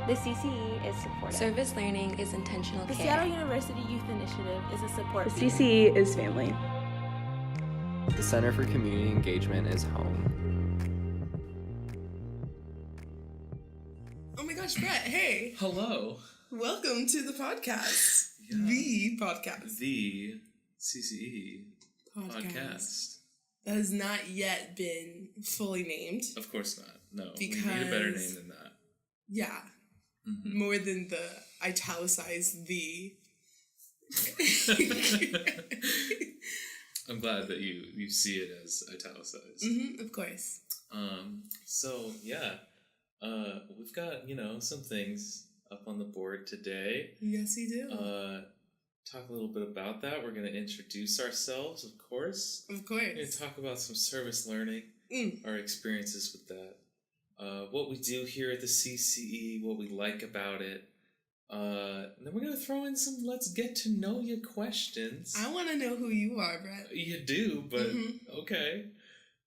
The CCE is supportive. Service learning is intentional The care. Seattle University Youth Initiative is a support. The CCE is family. The Center for Community Engagement is home. Oh my gosh, Brett, hey. Hello. Welcome to the podcast. Yeah. The podcast. The CCE podcast. That has not yet been fully named. Of course not. No, Because- we need a better name than that. Yeah. Mm-hmm. More than the italicized the. I'm glad that you see it as italicized. Of course. So yeah, we've got, some things up on the board today. Yes, we do. Talk a little bit about that. We're going to introduce ourselves, of course. Of We're going course. to talk about some service learning, our experiences with that, what we do here at the CCE, what we like about it. And then we're going to throw in some let's get to know you questions. I want to know who you are, Brett. You do, but okay.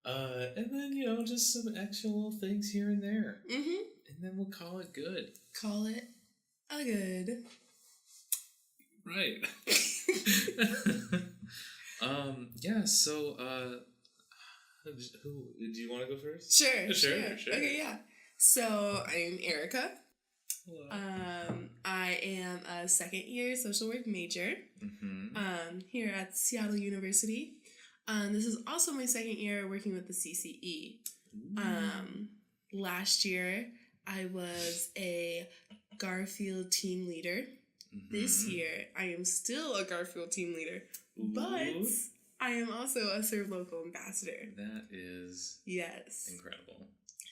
And then, just some extra little things here and there. And then we'll call it good. Call it a good. Right. So, who, do you want to go first? Sure. Sure. Okay, yeah. So, I'm Erica. Hello. I am a second year social work major here at Seattle University. This is also my second year working with the CCE. Last year, I was a Garfield team leader. This year, I am still a Garfield team leader, but I am also a Serve Local ambassador. That is Yes. incredible.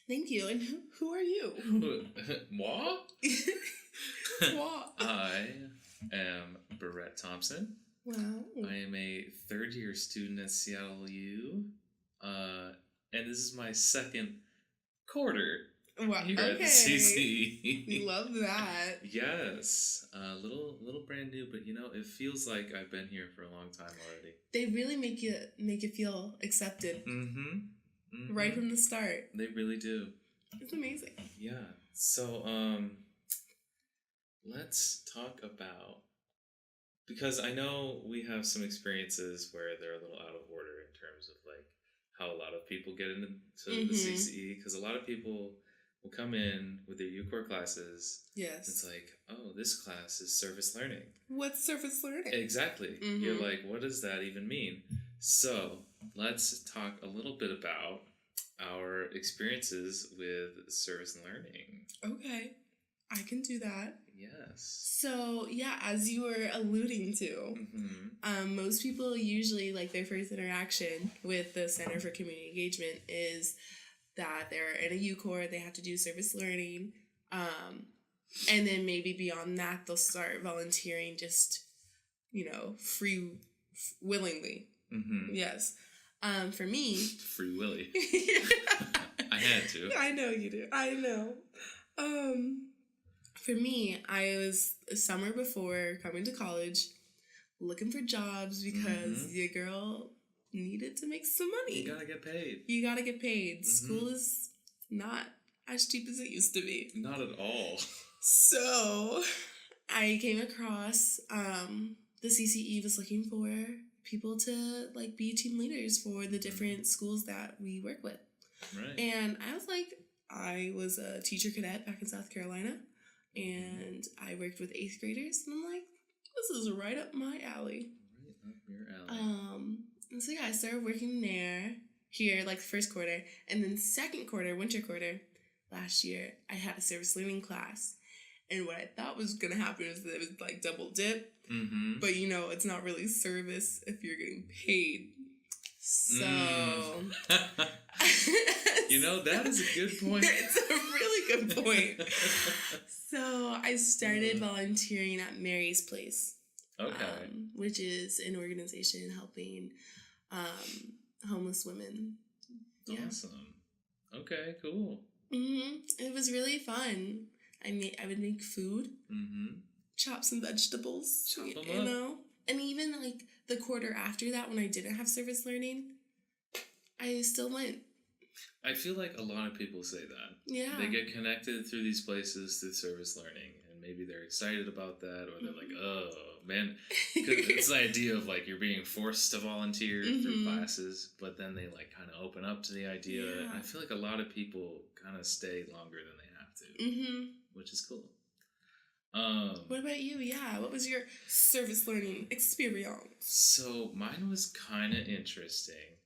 Thank you. And who are you? Moi? What? I am Brett Thompson. Wow. I am a third-year student at Seattle U, and this is my second quarter Wow. here at the CCE. Love that. Yes, little brand new, but it feels like I've been here for a long time already. They really make you feel accepted right from the start. They really do. It's amazing. Yeah. So, let's talk about, because I know we have some experiences where they're a little out of order in terms of like how a lot of people get into the CCE, because a lot of people will come in with their UCore classes. Yes. It's like, oh, this class is service learning. What's service learning? Exactly. You're like, what does that even mean? So let's talk a little bit about our experiences with service learning. Okay. I can do that. Yes. So, yeah, as you were alluding to, most people usually, like, their first interaction with the Center for Community Engagement is that they're in a UCore, they have to do service learning, and then maybe beyond that, they'll start volunteering just, willingly. Yes. For me... Free Willy. I had to. I know you do. I know. For me, I was a summer before coming to college looking for jobs because your girl needed to make some money. You gotta get paid. School is not as cheap as it used to be. Not at all. So I came across the CCE was looking for people to like be team leaders for the different schools that we work with. Right. And I was a teacher cadet back in South Carolina. And I worked with 8th graders, and I'm like, this is right up my alley. Right up your alley. And so yeah, I started working here, like first quarter, and then second quarter, winter quarter, last year, I had a service learning class. And what I thought was gonna happen is that it was like double dip, but it's not really service if you're getting paid. So that is a good point. It's a really good point. So I started volunteering at Mary's Place. Okay. Which is an organization helping homeless women. Yeah. Awesome. Okay, cool. It was really fun. I would make food, chop some vegetables, Chop them up. And even like the quarter after that, when I didn't have service learning, I still went. I feel like a lot of people say that. Yeah. They get connected through these places through service learning, and maybe they're excited about that, or they're like, oh, man. 'Cause it's the idea of, like, you're being forced to volunteer through classes, but then they, like, kind of open up to the idea. Yeah. And I feel like a lot of people kind of stay longer than they have to, which is cool. What about you? Yeah, what was your service learning experience? So mine was kind of interesting.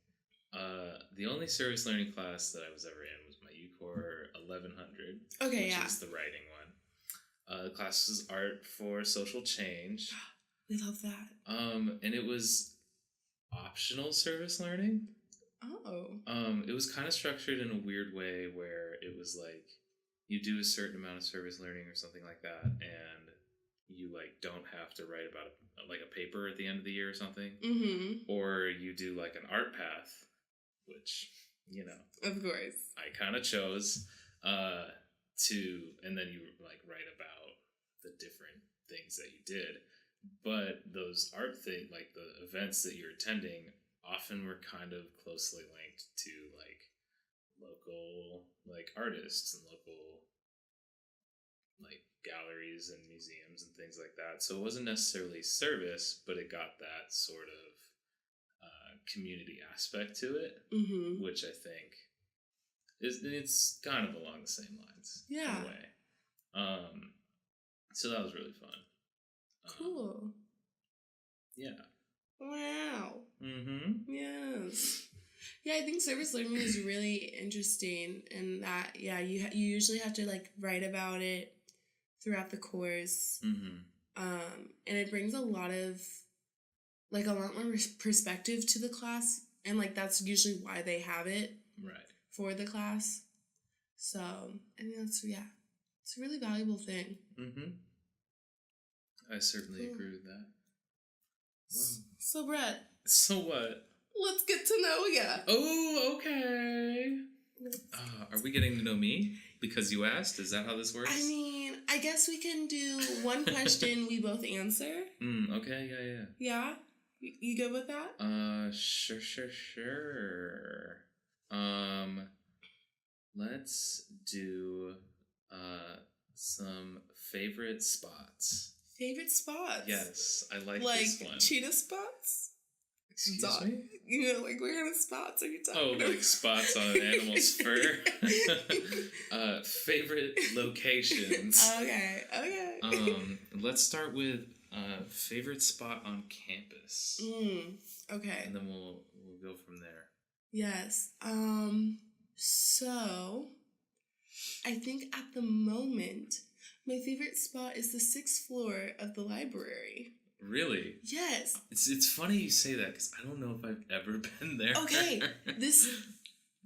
The only service learning class that I was ever in was my UCOR 1100, which is the writing one. The class was Art for Social Change. We love that. And it was optional service learning. Oh. It was kind of structured in a weird way where it was like you do a certain amount of service learning or something like that, and you like don't have to write about like a paper at the end of the year or something, or you do like an art path, which, you know, of course, I kind of chose and then you like write about the different things that you did. But those art things, like the events that you're attending, often were kind of closely linked to like local like artists and local like galleries and museums and things like that. So it wasn't necessarily service, but it got that sort of community aspect to it, which I think it's kind of along the same lines. Yeah. In a way. So that was really fun. Cool. Yeah. Wow. Yes. Yeah, I think service learning is really interesting, and that you usually have to like write about it throughout the course, and it brings a lot more perspective to the class, and like that's usually why they have it for the class. So I think it's a really valuable thing. I certainly agree with that. Wow. So Brett. So what? Let's get to know ya. Oh, okay. Are we getting to know me? Because you asked? Is that how this works? I mean, I guess we can do one question we both answer. Okay, yeah. Yeah? You good with that? Sure. Let's do, some favorite spots. Favorite spots? Yes, I like this one. Like cheetah spots? Excuse me? You know, like what kind of spots are you talking about? Oh, like spots on an animal's fur? Favorite locations. Okay. Let's start with favorite spot on campus. Okay. And then we'll go from there. Yes. So I think at the moment my favorite spot is the 6th floor of the library. Really? Yes. It's funny you say that because I don't know if I've ever been there. Okay. This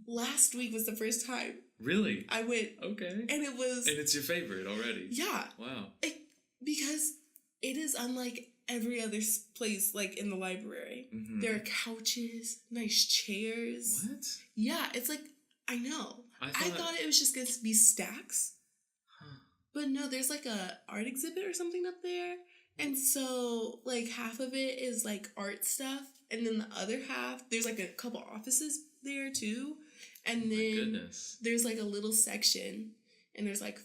last week was the first time. Really? I went. Okay. And it was. And it's your favorite already. Yeah. Wow. Because it is unlike every other place, like in the library. There are couches, nice chairs. What? Yeah, it's like, I know. I thought it was just going to be stacks. But no, there's like a art exhibit or something up there. And so, like, half of it is, like, art stuff. And then the other half, there's, like, a couple offices there, too. And then there's, like, a little section. And there's, like,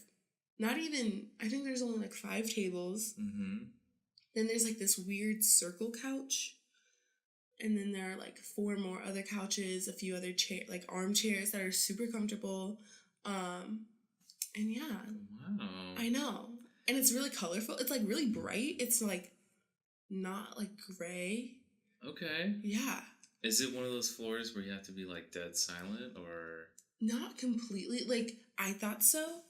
I think there's only, like, 5 tables. Then there's, like, this weird circle couch. And then there are, like, 4 more other couches, a few other armchairs that are super comfortable. And, yeah. Wow. I know. And it's really colorful. It's, like, really bright. It's, like, not, like, gray. Okay. Yeah. Is it one of those floors where you have to be, like, dead silent, or...? Not completely. Like, I thought so.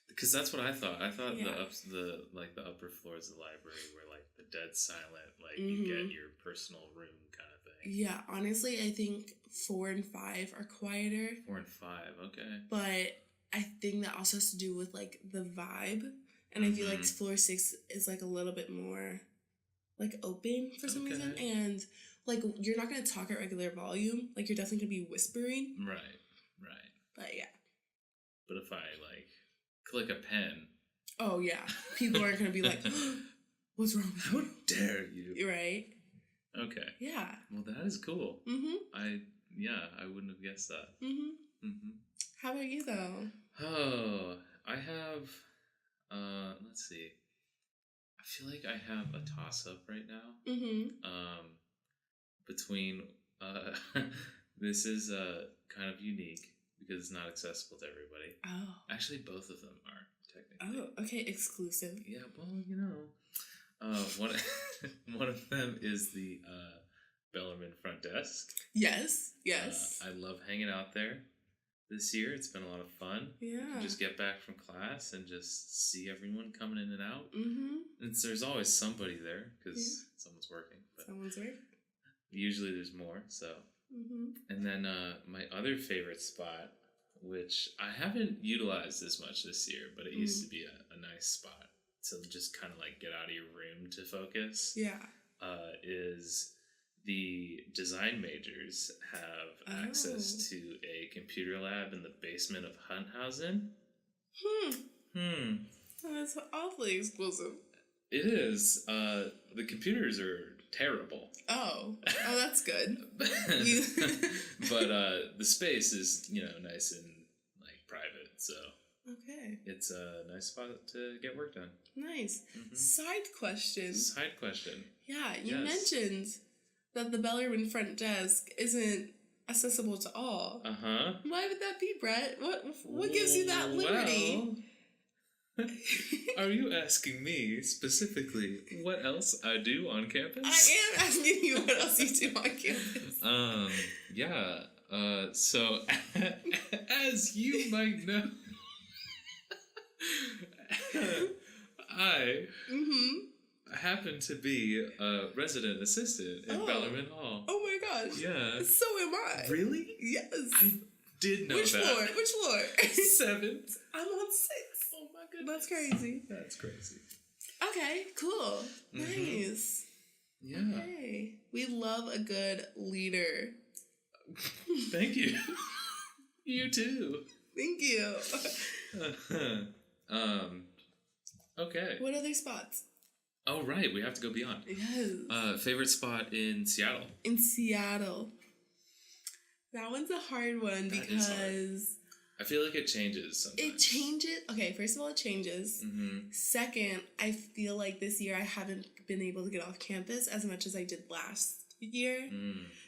Because that's what I thought. I thought the upper floors of the library were, like, the dead silent, like, you get your personal room kind of thing. Yeah, honestly, I think 4 and 5 are quieter. 4 and 5, okay. But I think that also has to do with, like, the vibe. And I feel like floor 6 is, like, a little bit more, like, open for some reason. And, like, you're not going to talk at regular volume. Like, you're definitely going to be whispering. Right. But, yeah. But if I, like, click a pen... Oh, yeah. People aren't going to be like, what's wrong with you? How dare you? Right? Okay. Yeah. Well, that is cool. I wouldn't have guessed that. How about you, though? Oh, I have, let's see. I feel like I have a toss-up right now. Mm-hmm. Between, this is, kind of unique because it's not accessible to everybody. Oh. Actually, both of them are, technically. Oh, okay, exclusive. Yeah, well, you know. One of them is the, Bellarmine front desk. Yes. I love hanging out there. This year, it's been a lot of fun. Yeah. You can just get back from class and just see everyone coming in and out. Mm-hmm. And there's always somebody there because someone's working. But Someone's working. usually there's more, so. Mm-hmm. And then my other favorite spot, which I haven't utilized as much this year, but it used to be a nice spot to just kind of like get out of your room to focus. Yeah. Is the design majors have access to a computer lab in the basement of Hunthausen. That's awfully exclusive. It is. The computers are terrible. Oh, that's good. But the space is, nice and like private, so Okay. it's a nice spot to get work done. Nice. Mm-hmm. Side question. Yeah, you mentioned that the Bellarmine front desk isn't accessible to all. Uh-huh. Why would that be, Brett? What gives you that liberty? Well, are you asking me specifically what else I do on campus? I am asking you what else you do on campus. Yeah. So, as you might know, I happen to be a resident assistant in Bellarmine Hall. Oh my gosh. Yeah. So am I. Really? Yes. I did know Which that. Which floor? 7. I'm on 6. Oh my goodness. That's crazy. That's crazy. Okay, cool. Mm-hmm. Nice. Yeah. Okay. We love a good leader. Thank you. You too. Thank you. Okay. What other spots? Oh, right. We have to go beyond. Yes. Favorite spot in Seattle? In Seattle. That one's a hard one because I feel like it changes sometimes. it changes. Okay, first of all, it changes. Mm-hmm. Second, I feel like this year I haven't been able to get off campus as much as I did last year.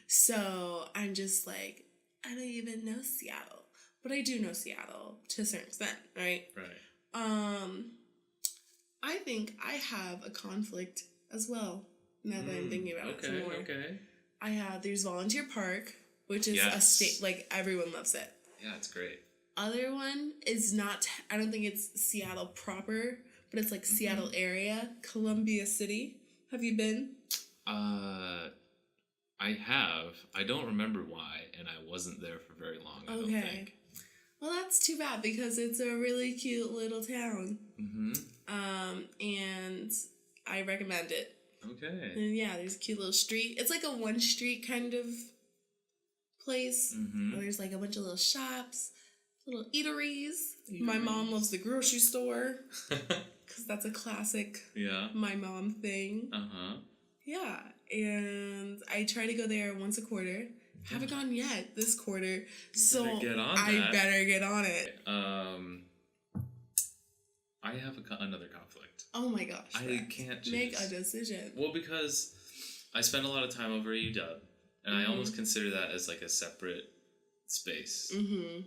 So I'm just like, I don't even know Seattle. But I do know Seattle to a certain extent, right? Right. I think I have a conflict as well, now that I'm thinking about it some more. Okay. There's Volunteer Park, which is a state, like, everyone loves it. Yeah, it's great. Other one is not, I don't think it's Seattle proper, but it's like Seattle area, Columbia City. Have you been? I have. I don't remember why, and I wasn't there for very long, I don't think. Well, that's too bad because it's a really cute little town. Mm-hmm. And I recommend it. Okay. And yeah, there's a cute little street. It's like a one street kind of place. Mm-hmm. Where there's like a bunch of little shops, little eateries. My mom loves the grocery store because that's a classic my mom thing. Uh-huh. Yeah, and I try to go there once a quarter. Haven't gone yet this quarter, so I better get on it. I have another conflict. Oh my gosh. I can't choose. Make a decision. Well, because I spend a lot of time over at UW, and I almost consider that as like a separate space. Mm-hmm.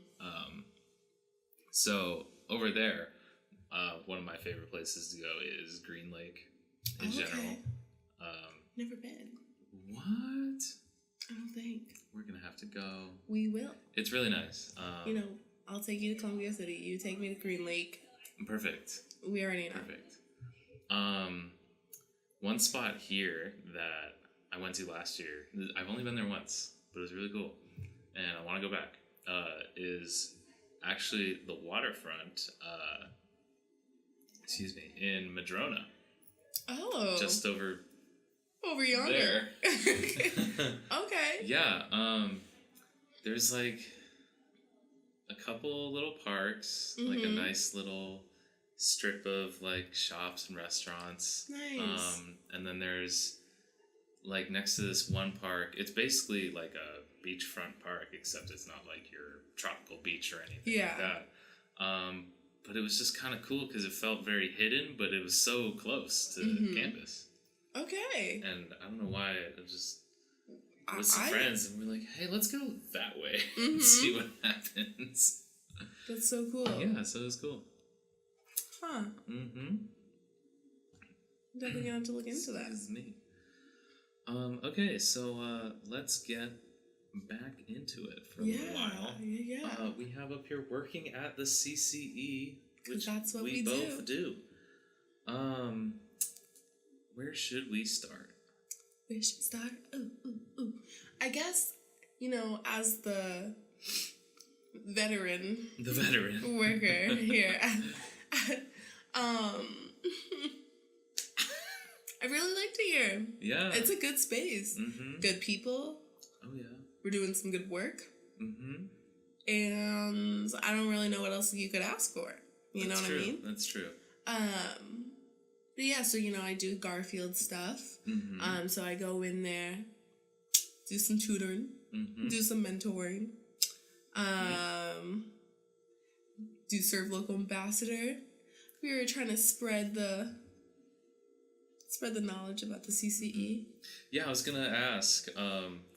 So over there, one of my favorite places to go is Green Lake in general. Never been. What? I don't think. We're going to have to go. We will. It's really nice. I'll take you to Columbia City. You take me to Green Lake. Perfect. We already know. Perfect. One spot here that I went to last year, I've only been there once, but it was really cool, and I want to go back, is actually the waterfront, in Madrona. Oh. Just over yonder. There. Okay. Yeah, there's like a couple little parks, like a nice little strip of like shops and restaurants. Nice. And then there's like next to this one park, it's basically like beachfront park, except it's not like your tropical beach or anything like that. But it was just kind of cool because it felt very hidden, but it was so close to campus. Okay. And I don't know why, it just with some friends, and we're like, hey, let's go that way and see what happens. That's so cool. Yeah, so it was cool. Huh. Definitely gonna have to look into that. This is neat. Okay, so let's get back into it for a little while. Yeah. We have up here working at the CCE, which that's what we both do. Where should we start? Where should we start? Ooh. I guess, as the veteran worker here, I really liked it here. Yeah. It's a good space. Good people. Oh, yeah. We're doing some good work. And I don't really know what else you could ask for. You know what I mean? That's true. But yeah, so, I do Garfield stuff. So I go in there, do some tutoring, do some mentoring, do serve local ambassador. We were trying to spread the knowledge about the CCE. Yeah, I was gonna ask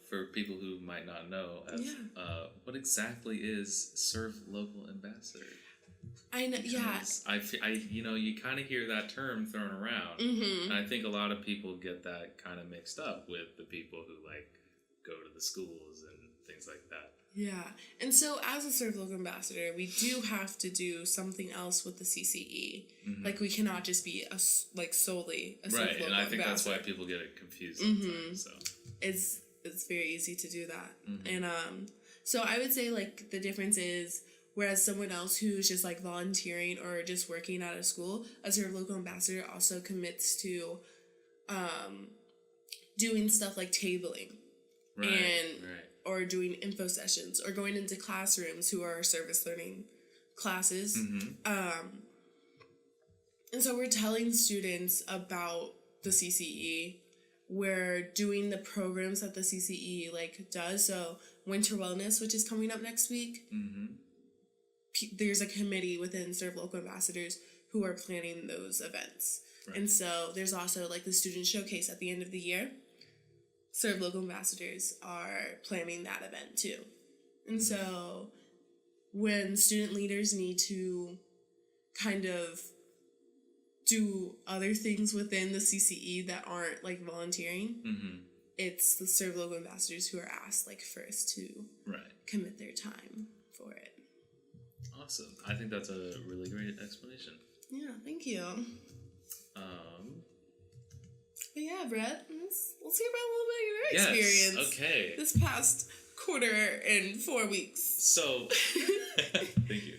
for people who might not know, what exactly is serve local ambassador? I know, because I you kind of hear that term thrown around, and I think a lot of people get that kind of mixed up with the people who go to the schools and things like that. Yeah, and so as a Serve Local Ambassador, we do have to do something else with the CCE. We cannot just be solely a Serve Local Ambassador. Right, and I think that's why people get it confused sometimes. So it's very easy to do that, and so I would say the difference is, whereas someone else who's just volunteering or just working at a school, a Serve Local Ambassador also commits to doing stuff like tabling, or doing info sessions, or going into classrooms who are service learning classes. And so we're telling students about the CCE. We're doing the programs that the CCE does. So Winter Wellness, which is coming up next week, there's a committee within Serve Local Ambassadors who are planning those events. Right. And so there's also the student showcase at the end of the year. Serve Local Ambassadors are planning that event too. And so when student leaders need to kind of do other things within the CCE that aren't volunteering, it's the Serve Local Ambassadors who are asked first to commit their time for it. Awesome. I think that's a really great explanation. Yeah, thank you. But yeah, Brett, let's hear about a little bit of your experience. Okay. This past quarter and 4 weeks. So, thank you.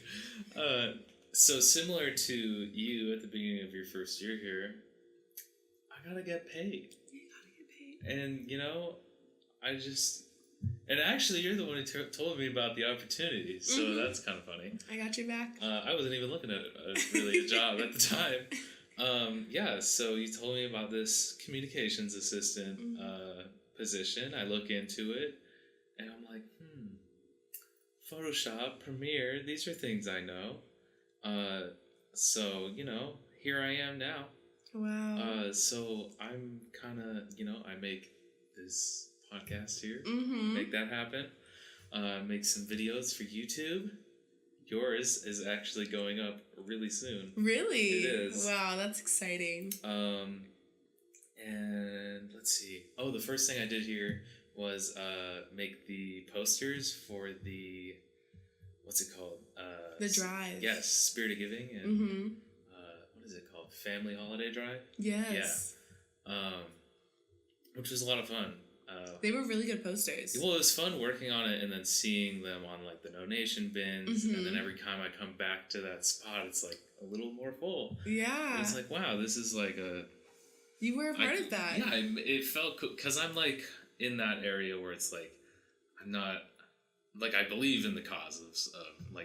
So similar to you at the beginning of your first year here, I gotta get paid. You gotta get paid. And and actually you're the one who told me about the opportunity, so that's kind of funny. I got your back. I wasn't even looking at a job at the time. So you told me about this communications assistant position. I look into it, and I'm like, Photoshop, Premiere, these are things I know. So, here I am now. Wow. So I'm kind of, I make this podcast here, make that happen, make some videos for YouTube. Yours is actually going up really soon. Really? It is. Wow, that's exciting. And let's see. Oh, the first thing I did here was make the posters for the, what's it called? The drive. Yes, Spirit of Giving and what is it called? Family Holiday Drive? Yes. Yeah. Which was a lot of fun. They were really good posters. Well, it was fun working on it and then seeing them on the donation bins, and then every time I come back to that spot, it's a little more full. Yeah. And it's wow, this is a... You were a part of that. Yeah, it felt cool, because I'm in that area where it's I'm not... I believe in the cause of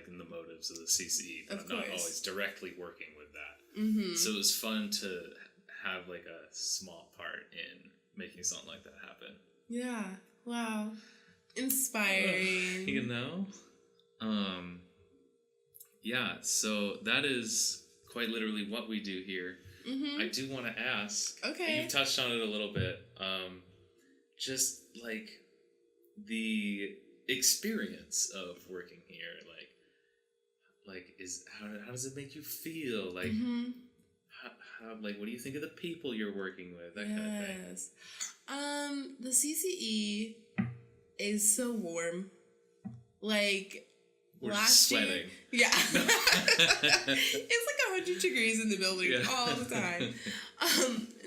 in the motives of the CCE, but I'm not always directly working with that. So it was fun to have a small part in making something like that happen. Yeah. Wow. Inspiring. You know? Yeah, so that is quite literally what we do here. I do want to ask. Okay. You've touched on it a little bit. Just like the experience of working here, like is how does it make you feel? Like, how like what do you think of the people you're working with? That kind of thing. The CCE is so warm. Like. We're Last sweating. year, yeah. It's like 100 degrees in the building all the time.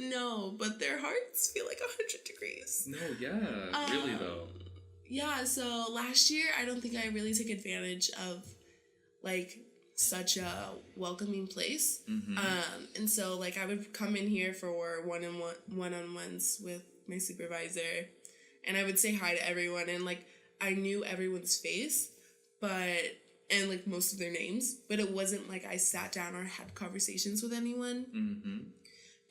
No, but their hearts feel like 100 degrees. No, yeah, really though. Yeah, so last year I don't think I really took advantage of like such a welcoming place. And so like I would come in here for one-on-ones with my supervisor, and I would say hi to everyone, and like I knew everyone's face. And like most of their names, but it wasn't like I sat down or had conversations with anyone.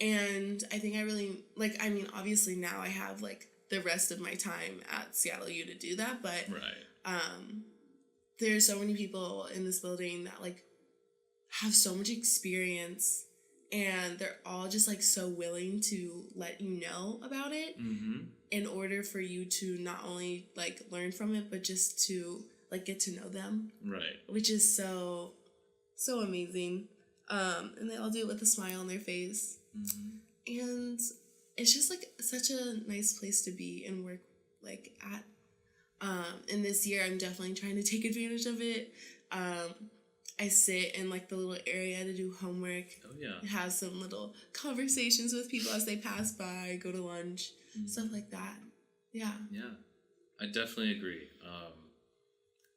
And I think I really, like, I mean, obviously now I have like the rest of my time at Seattle U to do that, but there's so many people in this building that like have so much experience, and they're all just like so willing to let you know about it in order for you to not only like learn from it, but just to like get to know them, which is so amazing. And they all do it with a smile on their face, and it's just like such a nice place to be and work like at. And this year I'm definitely trying to take advantage of it. I sit in like the little area to do homework. Have some little conversations with people as they pass by, go to lunch, stuff like that. Yeah, I definitely agree.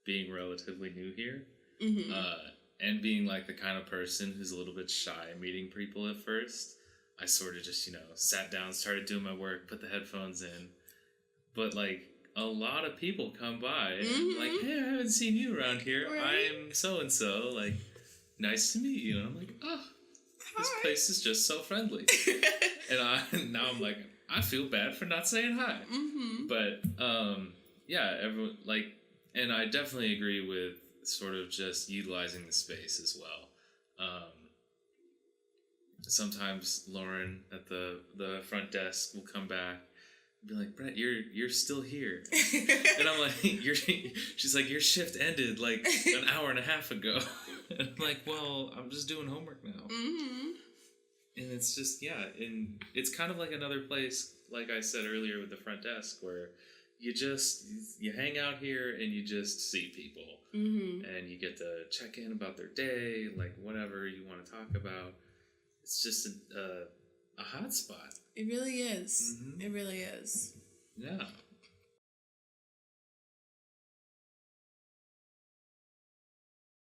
Being relatively new here, and being like the kind of person who's a little bit shy meeting people at first, I sort of just, sat down, started doing my work, put the headphones in. But like a lot of people come by and like, hey, I haven't seen you around here. Right? I'm so-and-so. Like, nice to meet you. And I'm like, oh, this place is just so friendly. And now I'm like, I feel bad for not saying hi. But yeah, everyone like. And I definitely agree with sort of just utilizing the space as well. Sometimes Lauren at the front desk will come back and be like, Brett, you're still here. And I'm like, she's like, your shift ended like an hour and a half ago. And I'm like, well, I'm just doing homework now. And it's just, and it's kind of like another place, like I said earlier with the front desk, where you hang out here and you just see people, and you get to check in about their day, like whatever you want to talk about. It's just a hot spot. It really is. It really is. Yeah.